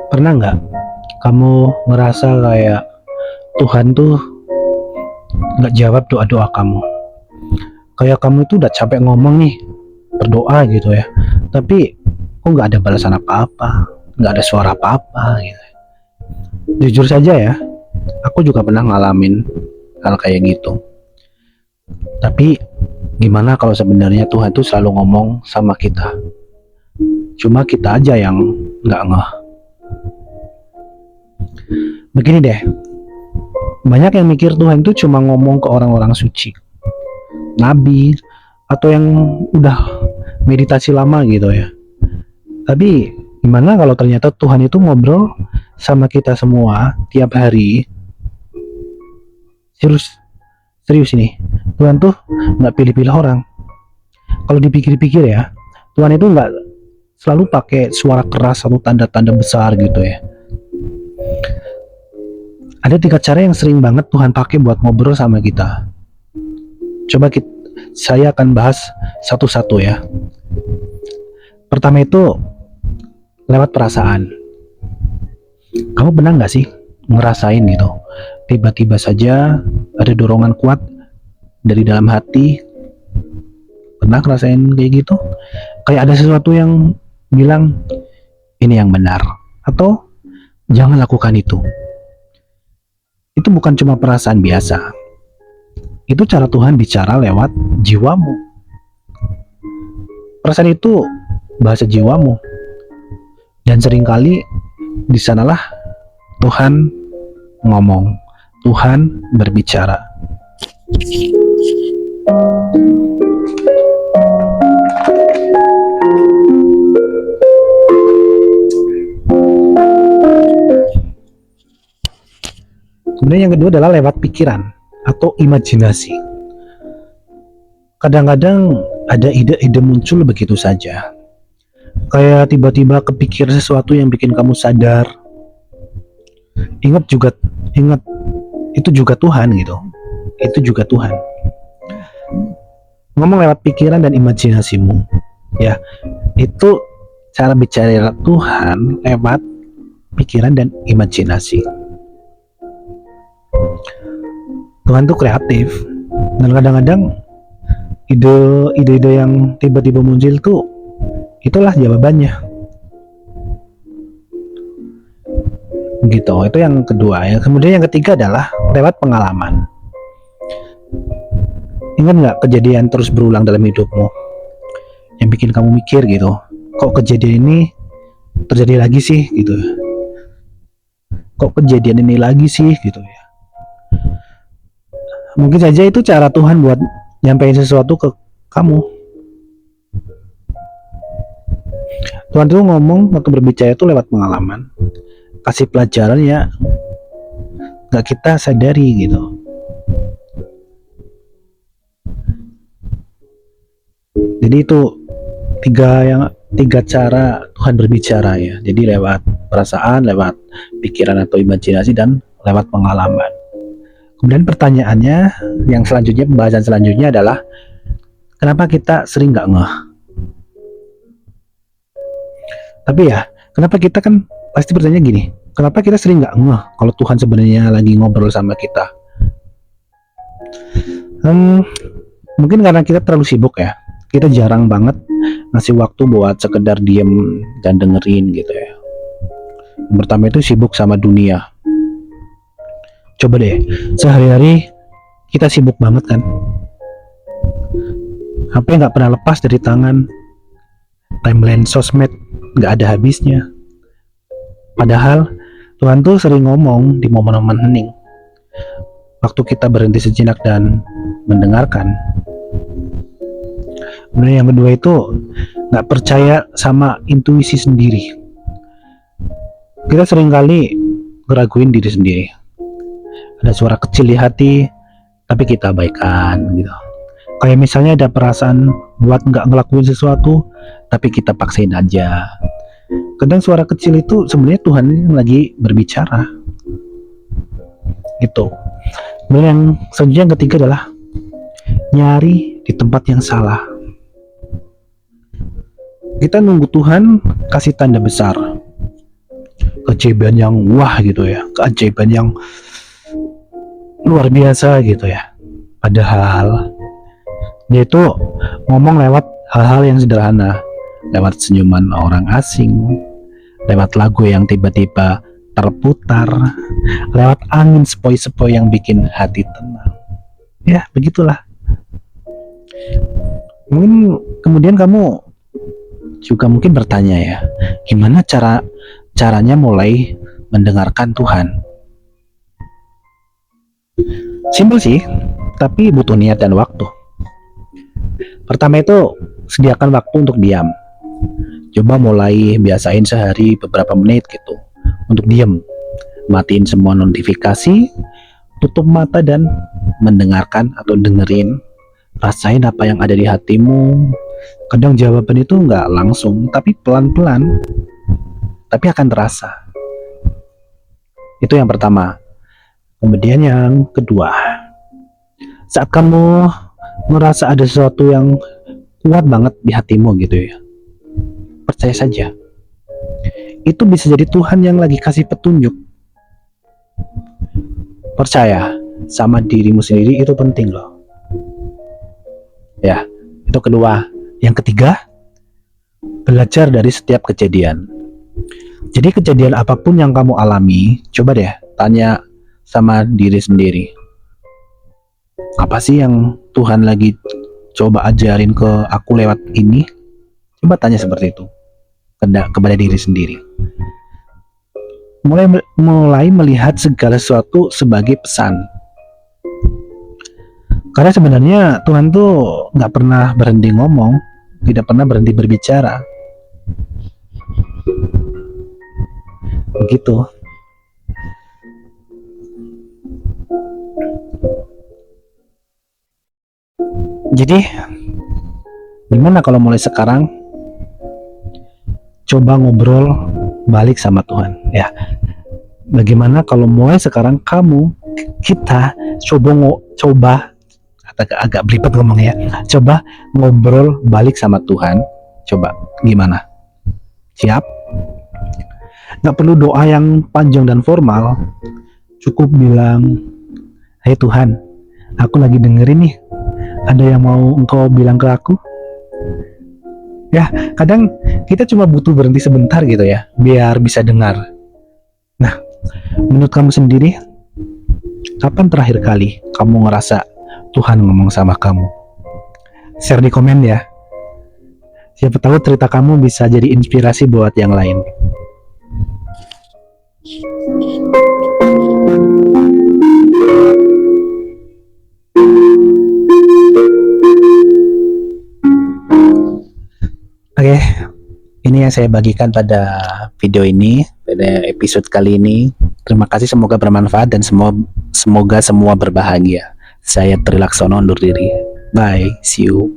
Pernah nggak kamu ngerasa kayak Tuhan tuh nggak jawab doa-doa kamu? Kayak kamu itu udah capek ngomong nih, berdoa gitu ya, tapi kok nggak ada balasan apa-apa, nggak ada suara apa-apa gitu. Jujur saja ya, aku juga pernah ngalamin hal kayak gitu. Tapi gimana kalau sebenarnya Tuhan tuh selalu ngomong sama kita, cuma kita aja yang nggak ngeh. Begini deh, banyak yang mikir Tuhan itu cuma ngomong ke orang-orang suci, nabi, atau yang udah meditasi lama gitu ya. Tapi gimana kalau ternyata Tuhan itu ngobrol sama kita semua tiap hari? Serius, serius ini. Tuhan tuh nggak pilih-pilih orang. Kalau dipikir-pikir ya, Tuhan itu nggak selalu pakai suara keras atau tanda-tanda besar gitu ya. Ada 3 cara yang sering banget Tuhan pakai buat ngobrol sama kita. Coba saya akan bahas satu-satu ya. Pertama itu lewat perasaan. Kamu pernah nggak sih ngerasain gitu? Tiba-tiba saja ada dorongan kuat dari dalam hati. Pernah ngerasain kayak gitu? Kayak ada sesuatu yang bilang ini yang benar atau jangan lakukan itu. Itu bukan cuma perasaan biasa. Itu cara Tuhan bicara lewat jiwamu. Perasaan itu bahasa jiwamu. Dan seringkali di sanalah Tuhan ngomong, Tuhan berbicara. Kemudian yang kedua adalah lewat pikiran atau imajinasi. Kadang-kadang ada ide-ide muncul begitu saja. Kayak tiba-tiba kepikir sesuatu yang bikin kamu sadar. Ingat itu juga Tuhan gitu. Itu juga Tuhan. Ngomong lewat pikiran dan imajinasimu. Ya, itu cara bicara Tuhan lewat pikiran dan imajinasi. Tuhan tuh kreatif dan kadang-kadang ide-ide yang tiba-tiba muncul tuh itulah jawabannya gitu. Itu yang kedua ya. Kemudian yang ketiga adalah lewat pengalaman. Ingat nggak kejadian terus berulang dalam hidupmu yang bikin kamu mikir gitu, kok kejadian ini terjadi lagi sih gitu, kok kejadian ini lagi sih gitu ya. Mungkin saja itu cara Tuhan buat nyampein sesuatu ke kamu. Tuhan tuh ngomong waktu berbicara itu lewat pengalaman, kasih pelajaran ya nggak kita sadari gitu. Jadi itu tiga cara Tuhan berbicara ya. Jadi lewat perasaan, lewat pikiran atau imajinasi, dan lewat pengalaman. Kemudian pertanyaannya yang selanjutnya, pembahasan selanjutnya adalah kenapa kita sering nggak ngeh? Tapi ya, kenapa kita kan pasti bertanya gini, kenapa kita sering nggak ngeh kalau Tuhan sebenarnya lagi ngobrol sama kita? Mungkin karena kita terlalu sibuk ya. Kita jarang banget ngasih waktu buat sekedar diem dan dengerin gitu ya. Yang pertama itu sibuk sama dunia. Coba deh, sehari-hari kita sibuk banget kan. HP nggak pernah lepas dari tangan. Timeline sosmed nggak ada habisnya. Padahal Tuhan tuh sering ngomong di momen-momen hening. Waktu kita berhenti sejenak dan mendengarkan. Kemudian yang kedua itu nggak percaya sama intuisi sendiri. Kita seringkali ngeraguin diri sendiri. Ada suara kecil di hati, tapi kita abaikan gitu. Kayak misalnya ada perasaan buat nggak ngelakuin sesuatu, tapi kita paksain aja. Kadang suara kecil itu sebenarnya Tuhan yang lagi berbicara. Gitu. Kemudian yang selanjutnya yang ketiga adalah nyari di tempat yang salah. Kita nunggu Tuhan kasih tanda besar. keajaiban yang wah gitu ya, keajaiban yang luar biasa gitu ya. Padahal dia itu ngomong lewat hal-hal yang sederhana, lewat senyuman orang asing, lewat lagu yang tiba-tiba terputar, lewat angin sepoi-sepoi yang bikin hati tenang. Ya, begitulah. Mungkin kemudian kamu juga mungkin bertanya ya, gimana caranya mulai mendengarkan Tuhan? Simpel sih, tapi butuh niat dan waktu. Pertama itu, sediakan waktu untuk diam. Coba mulai biasain sehari beberapa menit gitu untuk diam. Matiin semua notifikasi, tutup mata dan mendengarkan atau dengerin. Rasain apa yang ada di hatimu. Kadang jawaban itu nggak langsung, tapi pelan-pelan. Tapi akan terasa. Itu yang pertama. Kemudian yang kedua, saat kamu ngerasa ada sesuatu yang kuat banget di hatimu gitu ya, percaya saja, itu bisa jadi Tuhan yang lagi kasih petunjuk. Percaya sama dirimu sendiri itu penting loh. Ya, itu kedua. Yang ketiga, belajar dari setiap kejadian. Jadi kejadian apapun yang kamu alami, coba deh tanya sama diri sendiri. Apa sih yang Tuhan lagi coba ajarin ke aku lewat ini? Coba tanya seperti itu kepada diri sendiri. Mulai melihat segala sesuatu sebagai pesan. Karena sebenarnya Tuhan tuh nggak pernah berhenti ngomong, tidak pernah berhenti berbicara. Begitu. Jadi, gimana kalau mulai sekarang coba ngobrol balik sama Tuhan ya? Bagaimana kalau mulai sekarang kita coba agak belibet ngomong ya, coba ngobrol balik sama Tuhan. Coba gimana? Siap? Nggak perlu doa yang panjang dan formal, cukup bilang, "Hai Tuhan, aku lagi dengerin nih, ada yang mau engkau bilang ke aku?" Ya, kadang kita cuma butuh berhenti sebentar gitu ya, biar bisa dengar. Nah, menurut kamu sendiri, kapan terakhir kali kamu ngerasa Tuhan ngomong sama kamu? Share di komen ya. Siapa tahu cerita kamu bisa jadi inspirasi buat yang lain. Oke, ini yang saya bagikan pada video ini, pada episode kali ini. Terima kasih, semoga bermanfaat dan semoga semua berbahagia. Saya Trilaksono undur diri. Bye, see you.